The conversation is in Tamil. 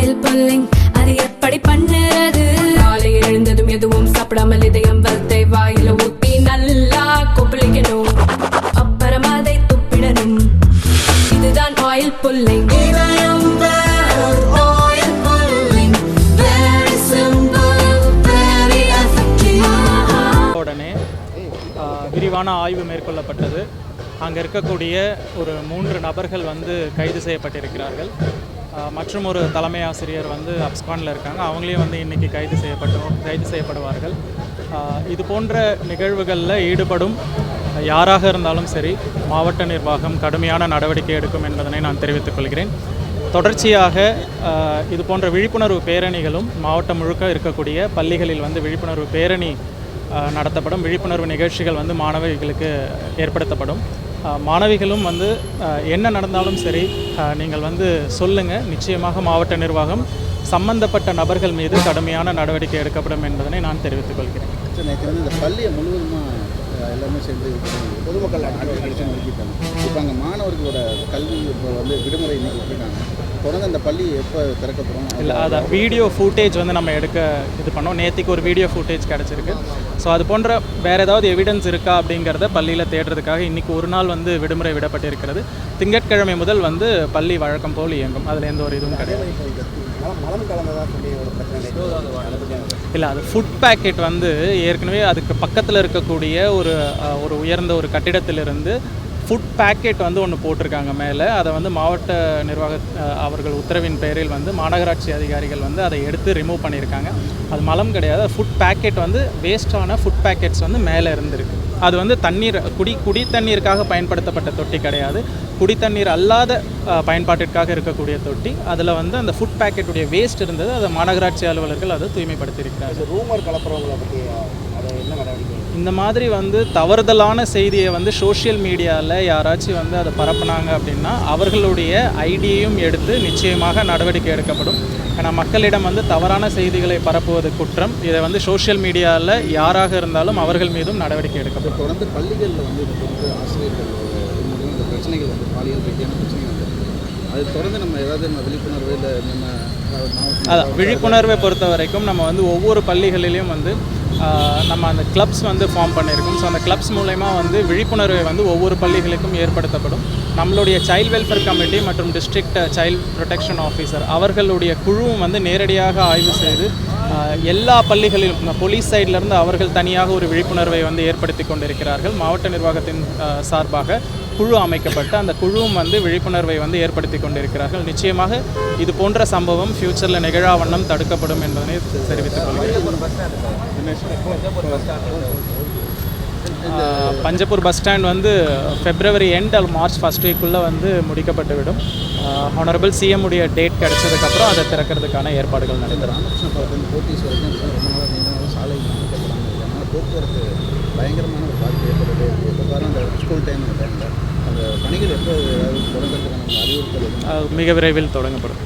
ஆயில் புல்லிங் அது எப்படி பண்ணுறது? காலையில் எழுந்ததும் எதுவும் சாப்பிடாமல் இதயம் வளத்தை வாயில ஊத்தி நல்லா கொப்பளிக்கணும், அப்புறம் அதை துப்பிடணும். இதுதான் ஆயில் புல்லிங். உடனே விரிவான ஆய்வு மேற்கொள்ளப்பட்டது. அங்கே இருக்கக்கூடிய ஒரு 3 நபர்கள் வந்து கைது செய்யப்பட்டிருக்கிறார்கள். மற்றும் ஒரு தலைமை ஆசிரியர் வந்து அப்ஸ்கானில் இருக்காங்க. அவங்களே வந்து இன்றைக்கி கைது செய்யப்படுவார்கள். இது போன்ற நிகழ்வுகளில் ஈடுபடும் யாராக இருந்தாலும் சரி, மாவட்ட நிர்வாகம் கடுமையான நடவடிக்கை எடுக்கும் என்பதனை நான் தெரிவித்துக் கொள்கிறேன். தொடர்ச்சியாக இது போன்ற விழிப்புணர்வு பேரணிகளும் மாவட்டம் முழுக்க இருக்கக்கூடிய பள்ளிகளில் வந்து விழிப்புணர்வு பேரணி நடத்தப்படும். விழிப்புணர்வு நிகழ்ச்சிகள் வந்து மாணவிகளுக்கு ஏற்படுத்தப்படும். மாணவிகளும் வந்து என்ன நடந்தாலும் சரி நீங்கள் வந்து சொல்லுங்கள். நிச்சயமாக மாவட்ட நிர்வாகம் சம்பந்தப்பட்ட நபர்கள் மீது கடுமையான நடவடிக்கை எடுக்கப்படும் என்பதனை நான் தெரிவித்துக் கொள்கிறேன். நேற்று வந்து இந்த பள்ளியை முழுவதுமாக எல்லாமே சேர்ந்து பொதுமக்கள் அடிச்சு நிறுத்திட்டாங்க. இப்போ அங்கே மாணவர்களோட கல்வி இப்போ வந்து விடுமுறை இன்னைக்கு விட்டுருக்காங்க. தொடர்ந்து அந்த பள்ளி எப்போ திறக்கப்படும்? இல்லை, அதான் வீடியோ ஃபுட்டேஜ் வந்து நம்ம எடுக்க இது பண்ணோம். நேற்றுக்கு ஒரு வீடியோ ஃபுட்டேஜ் கிடச்சிருக்கு. ஸோ அது போன்ற வேறு ஏதாவது எவிடன்ஸ் இருக்கா அப்படிங்கிறத பள்ளியில் தேடுறதுக்காக இன்றைக்கி ஒரு நாள் வந்து விடுமுறை விடப்பட்டிருக்கிறது. திங்கட்கிழமை முதல் வந்து பள்ளி வழக்கம் போல் இயங்கும். அதில் எந்த ஒரு இதுவும் கிடையாது. இல்லை, அது ஃபுட் பேக்கெட் வந்து ஏற்கனவே அதுக்கு பக்கத்தில் இருக்கக்கூடிய ஒரு உயர்ந்த ஒரு கட்டிடத்திலிருந்து ஃபுட் பேக்கெட் வந்து ஒன்று போட்டிருக்காங்க மேலே. அதை வந்து மாவட்ட நிர்வாக அவர்கள் உத்தரவின் பேரில் வந்து மாநகராட்சி அதிகாரிகள் வந்து அதை எடுத்து ரிமூவ் பண்ணியிருக்காங்க. அது மலம் கிடையாது. ஃபுட் பேக்கெட் வந்து வேஸ்டான ஃபுட் பேக்கெட்ஸ் வந்து மேலே இருந்திருக்கு. அது வந்து தண்ணீர் குடி தண்ணீருக்காக பயன்படுத்தப்பட்ட தொட்டி கிடையாது. குடித்தண்ணீர் அல்லாத பயன்பாட்டிற்காக இருக்கக்கூடிய தொட்டி. அதில் வந்து அந்த ஃபுட் பேக்கெட்டுடைய வேஸ்ட் இருந்தது. அதை மாநகராட்சி அலுவலர்கள் அதை தூய்மைப்படுத்தியிருக்கிறார்கள். ரூமர் கலப்புறவங்களை பற்றி அதை என்ன நடவடிக்கை? இந்த மாதிரி வந்து தவறுதலான செய்தியை வந்து சோஷியல் மீடியாவில் யாராச்சும் வந்து அதை பரப்புனாங்க அப்படின்னா அவர்களுடைய ஐடியையும் எடுத்து நிச்சயமாக நடவடிக்கை எடுக்கப்படும். ஏன்னா மக்களிடம் வந்து தவறான செய்திகளை பரப்புவது குற்றம். இதை வந்து சோஷியல் மீடியாவில் யாராக இருந்தாலும் அவர்கள் மீதும் நடவடிக்கை எடுக்கப்படும். தொடர்ந்து பள்ளிகளில் வந்து இது ஆசிரியர்கள் இந்த பிரச்சனைகள் வந்து பாலியல் ரீதியான பிரச்சனைகள் வந்து அது தொடர்ந்து நம்ம ஏதாவது நம்ம விழிப்புணர்வு இல்லை அதான் விழிப்புணர்வை பொறுத்த வரைக்கும் நம்ம வந்து ஒவ்வொரு பள்ளிகளிலையும் வந்து நம்ம அந்த கிளப்ஸ் வந்து ஃபார்ம் பண்ணியிருக்கோம். ஸோ அந்த கிளப்ஸ் மூலமா வந்து விழிப்புணர்வை வந்து ஒவ்வொரு பள்ளிகளுக்கும் ஏற்படுத்தப்படும். நம்மளுடைய சைல்டு வெல்ஃபேர் கமிட்டி மற்றும் டிஸ்ட்ரிக்ட் சைல்டு ப்ரொடெக்ஷன் ஆஃபீஸர் அவர்களுடைய குழுவும் வந்து நேரடியாக ஆய்வு செய்து எல்லா பள்ளிகளிலும் போலீஸ் சைட்லேருந்து அவர்கள் தனியாக ஒரு விழிப்புணர்வை வந்து ஏற்படுத்தி கொண்டிருக்கிறார்கள். மாவட்ட நிர்வாகத்தின் சார்பாக குழு அமைக்கப்பட்டு அந்த குழுவும் வந்து விழிப்புணர்வை வந்து ஏற்படுத்தி கொண்டிருக்கிறார்கள். நிச்சயமாக இது போன்ற சம்பவம் ஃப்யூச்சரில் நிகழாவண்ணம் தடுக்கப்படும் என்பதனை தெரிவித்துக் கொள்கிறேன். பஞ்சப்பூர் பஸ் ஸ்டாண்ட் வந்து ஃபெப்ரவரி எண்ட் அல்லது மார்ச் ஃபர்ஸ்ட் வீக்குள்ளே வந்து முடிக்கப்பட்டுவிடும். ஹானரபிள் சிஎம் உடைய டேட் கிடைச்சதுக்கப்புறம் அதை திறக்கிறதுக்கான ஏற்பாடுகள் நடைபெறும். சாலை போக்குவரத்து பயங்கரமான ஒரு பாதிப்பு ஏற்படுது. அந்த ஸ்கூல் டைம் அந்த பணிகள் எப்போ தொடங்குறதுக்கான அறிவுறுத்தல் மிக விரைவில் தொடங்கப்படும்.